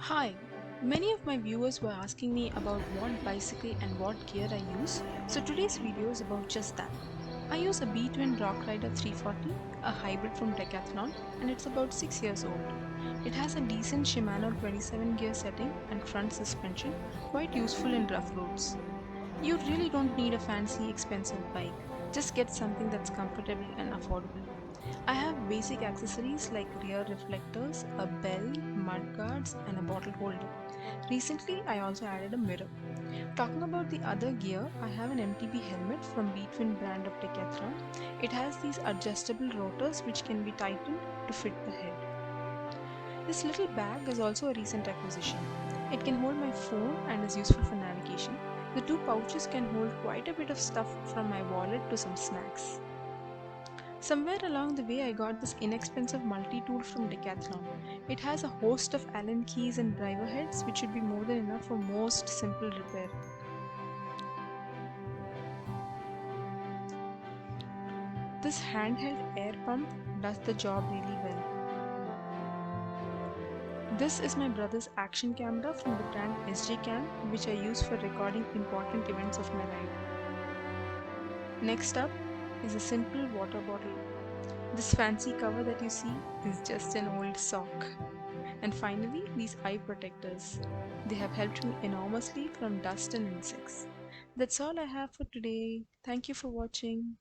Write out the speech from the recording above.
Hi, many of my viewers were asking me about what bicycle and what gear I use, so today's video is about just that. I use a btwin rockrider 340, a hybrid from Decathlon, and it's about 6 years old. It has a decent Shimano 27 gear setting and front suspension, quite useful in rough roads. You really don't need a fancy expensive bike, just get something that's comfortable and affordable. I have basic accessories like rear reflectors, a bell, mudguards, and a bottle holder. Recently, I also added a mirror. Talking about the other gear, I have an Mtb helmet from btwin brand of Decathlon. It has these adjustable rotors which can be tightened to fit the head. This little bag is also a recent acquisition. It can hold my phone and is useful for navigation. The two pouches can hold quite a bit of stuff from my wallet to some snacks. Somewhere along the way, I got this inexpensive multi tool from Decathlon. It has a host of Allen keys and driver heads, which should be more than enough for most simple repair. This handheld air pump does the job really well. This is my brother's action camera from the brand SJ Cam, which I use for recording important events of my ride. Next up is a simple water bottle. This fancy cover that you see is just an old sock. And finally, these eye protectors. They have helped me enormously from dust and insects. That's all I have for today. Thank you for watching.